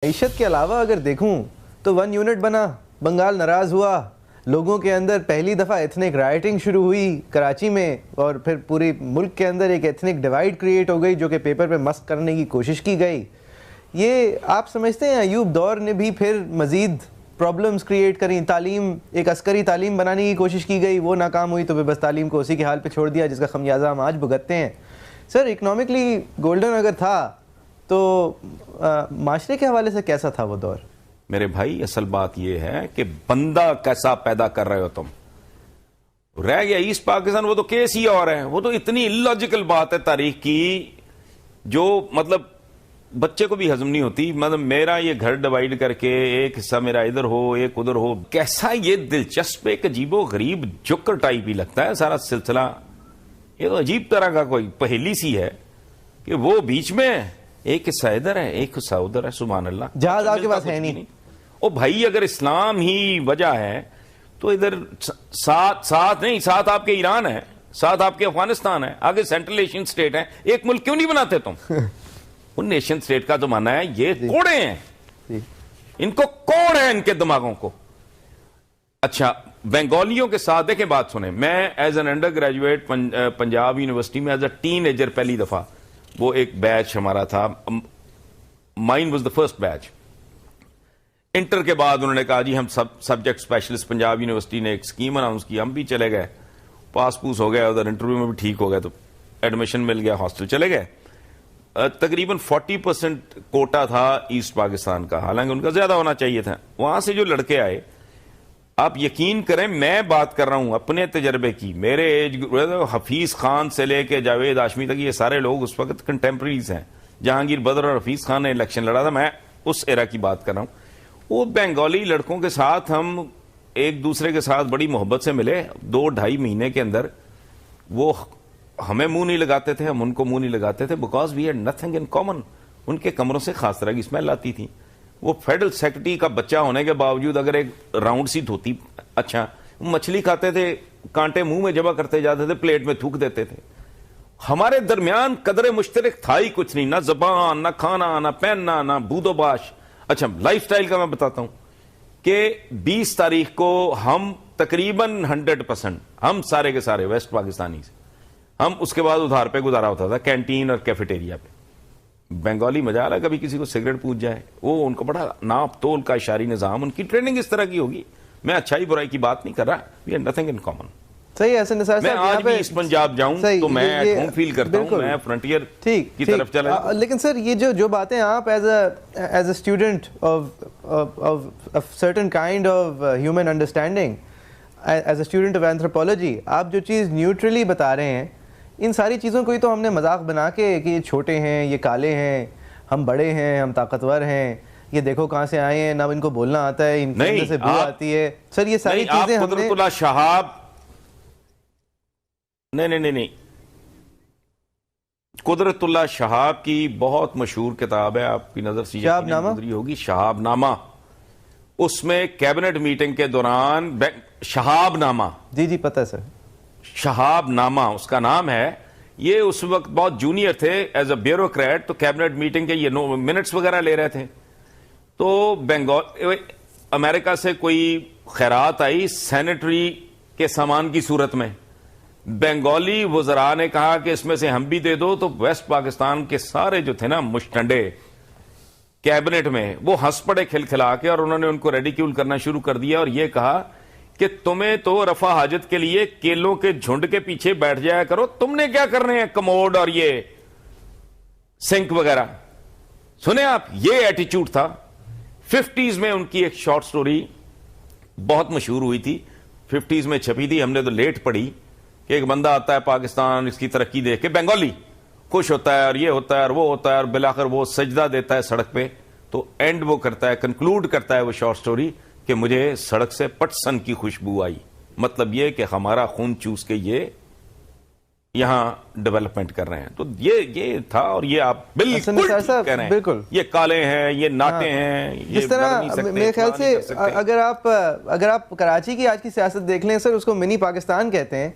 معیشت کے علاوہ اگر دیکھوں تو 1 یونٹ بنا، بنگال ناراض ہوا، لوگوں کے اندر پہلی دفعہ ایتھنک رائٹنگ شروع ہوئی کراچی میں، اور پھر پورے ملک کے اندر ایک ایتھنک ڈیوائیڈ کریٹ ہو گئی جو کہ پیپر پہ مسخ کرنے کی کوشش کی گئی۔ یہ آپ سمجھتے ہیں ایوب دور نے بھی پھر مزید پرابلمز کریٹ کریں؟ تعلیم، ایک عسکری تعلیم بنانے کی کوشش کی گئی، وہ ناکام ہوئی تو پھر بس تعلیم کو اسی کے حال پہ چھوڑ دیا جس کا خمیازہ ہم آج بھگتتے ہیں۔ سر، اکنامکلی گولڈن اگر تھا تو معاشرے کے حوالے سے کیسا تھا وہ دور؟ میرے بھائی، اصل بات یہ ہے کہ بندہ کیسا پیدا کر رہے ہو تم۔ رہ گیا ایسٹ پاکستان، وہ تو کیس ہی اور ہے، وہ تو اتنی اللاجیکل بات ہے تاریخ کی جو مطلب بچے کو بھی ہضم نہیں ہوتی۔ مطلب میرا یہ گھر ڈیوائیڈ کر کے ایک حصہ میرا ادھر ہو ایک ادھر ہو، کیسا یہ دلچسپ ایک عجیب و غریب جوکر ٹائپ ہی لگتا ہے سارا سلسلہ۔ یہ تو عجیب طرح کا کوئی پہیلی سی ہے کہ وہ بیچ میں ایک حصہ ادھر ہے ایک حصہ ادھر ہے۔ سبحان اللہ، جہاز آپ کے پاس ہے نہیں۔ او بھائی، اگر اسلام ہی وجہ ہے تو ادھر ساتھ نہیں، ساتھ آپ کے ایران ہے، ساتھ آپ کے افغانستان ہے، آگے سینٹرل ایشین سٹیٹ ہے، ایک ملک کیوں نہیں بناتے تم؟ ان نیشن سٹیٹ کا زمانہ ہے، یہ کوڑے ہیں، ان کو کوڑ ہے ان کے دماغوں کو۔ اچھا، بنگالیوں کے ساتھ دیکھیں بات سنیں، میں as an undergraduate Punjab university میں ایز اے ٹین ایجر پہلی دفعہ، وہ ایک بیچ ہمارا تھا، mine was the first batch. Inter کے بعد انہوں نے کہا جی ہم سبجیکٹ اسپیشلسٹ، پنجاب یونیورسٹی نے ایک اسکیم اناؤنس کی، ہم بھی چلے گئے، پاس پوس ہو گیا، ادھر انٹرویو میں بھی ٹھیک ہو گیا تو ایڈمیشن مل گیا، ہاسٹل چلے گئے۔ تقریباً 40% کوٹا تھا ایسٹ پاکستان کا، حالانکہ ان کا زیادہ ہونا چاہیے تھا۔ وہاں سے جو لڑکے آئے، آپ یقین کریں میں بات کر رہا ہوں اپنے تجربے کی، میرے ایج حفیظ خان سے لے کے جاوید ہاشمی تک، یہ سارے لوگ اس وقت کنٹمپریز ہیں۔ جہانگیر بدر اور حفیظ خان نے الیکشن لڑا تھا، میں اس ایرا کی بات کر رہا ہوں۔ وہ بنگالی لڑکوں کے ساتھ ہم ایک دوسرے کے ساتھ بڑی محبت سے ملے، 2-2.5 مہینے کے اندر وہ ہمیں منہ نہیں لگاتے تھے، ہم ان کو منہ نہیں لگاتے تھے، because we had nothing in common. ان کے کمروں سے خاص طرح کی اسمیل آتی تھی۔ وہ فیڈرل سیکرٹری کا بچہ ہونے کے باوجود اگر ایک راؤنڈ سی دھوتی، اچھا مچھلی کھاتے تھے، کانٹے منہ میں جمع کرتے جاتے تھے، پلیٹ میں تھوک دیتے تھے۔ ہمارے درمیان قدر مشترک تھا ہی کچھ نہیں، نہ زبان، نہ کھانا، نہ پہننا، نہ بود و باش۔ اچھا، لائف سٹائل کا میں بتاتا ہوں کہ 20 تاریخ کو ہم تقریباً 100%، ہم سارے کے سارے ویسٹ پاکستانی سے، ہم اس کے بعد ادھار پہ گزارا ہوتا تھا کینٹین اور کیفیٹیریا پہ۔ بنگالی مزہ آ رہا ہے، کبھی کسی کو سگریٹ پوچھ جائے، وہ ان کو بڑا ناپ تول کا اشاری نظام، ان کی ٹریننگ اس طرح کی ہوگی۔ میں اچھائی برائی کی بات نہیں کر رہا، we have nothing in common. صحیح ہے حسن نثار صاحب، میں آج بھی اس پنجاب جاؤں تو میں ایٹ ہوم فیل کرتا ہوں، میں فرنٹیئر کی طرف چلا۔ لیکن سر، یہ جو باتیں آپ as a student of certain kind of human understanding, as a student of anthropology, آپ جو چیز نیوٹرلی بتا رہے ہیں، ان ساری چیزوں کو ہی تو ہم نے مذاق بنا کے کہ یہ چھوٹے ہیں، یہ کالے ہیں، ہم بڑے ہیں، ہم طاقتور ہیں، یہ دیکھو کہاں سے آئے ہیں، نہ ان کو بولنا آتا ہے، ان کے اندر سے بو آتی ہے۔ سر، یہ ساری چیزیں ہم نے قدرت اللہ شہاب، نہیں، قدرت اللہ شہاب کی بہت مشہور کتاب ہے، آپ کی نظر سے گزری ہوگی، شہاب نامہ۔ اس میں کیبنٹ میٹنگ کے دوران شہاب نامہ، جی پتہ ہے سر، شہاب نامہ اس کا نام ہے۔ یہ اس وقت بہت جونیئر تھے ایز اے بیوروکریٹ، تو کیبنٹ میٹنگ کے یہ منٹس وغیرہ لے رہے تھے۔ تو امریکہ سے کوئی خیرات آئی سینیٹری کے سامان کی صورت میں، بنگالی وزراء نے کہا کہ اس میں سے ہم بھی دے دو، تو ویسٹ پاکستان کے سارے جو تھے نا مشٹنڈے کیبنٹ میں، وہ ہنس پڑے کھلکھلا کے، اور انہوں نے ان کو ریڈیکیول کرنا شروع کر دیا اور یہ کہا کہ تمہیں تو رفع حاجت کے لیے کیلوں کے جھنڈ کے پیچھے بیٹھ جایا کرو، تم نے کیا کرنے ہیں کموڈ اور یہ سنک وغیرہ۔ سنیں آپ، یہ ایٹیچیوڈ تھا۔ 50s میں ان کی ایک شارٹ سٹوری بہت مشہور ہوئی تھی، 50s میں چھپی تھی، ہم نے تو لیٹ پڑھی، کہ ایک بندہ آتا ہے پاکستان، اس کی ترقی دیکھ کے بنگالی خوش ہوتا ہے، اور یہ ہوتا ہے اور وہ ہوتا ہے، اور بالآخر وہ سجدہ دیتا ہے سڑک پہ۔ تو اینڈ وہ کرتا ہے، کنکلوڈ کرتا ہے وہ شارٹ سٹوری کہ مجھے سڑک سے پٹسن کی خوشبو آئی، مطلب یہ کہ ہمارا خون چوس کے یہ یہاں ڈیولپمنٹ کر رہے ہیں۔ تو یہ تھا، اور یہ آپ بالکل کہہ رہے ہیں، یہ کالے ہیں، یہ ناٹے ہیں، جس طرح میرے خیال سے اگر آپ کراچی کی آج کی سیاست دیکھ لیں سر، اس کو منی پاکستان کہتے ہیں۔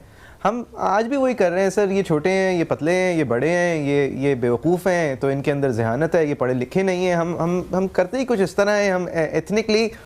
ہم آج بھی وہی کر رہے ہیں سر. یہ چھوٹے ہیں, یہ پتلے ہیں, یہ بڑے ہیں, یہ بیوقوف ہیں, تو ان کے اندر ذہانت ہے, یہ پڑھے لکھے نہیں ہیں. ہم کرتے ہی کچھ اس طرح ہیں, ہم ایتھنکلی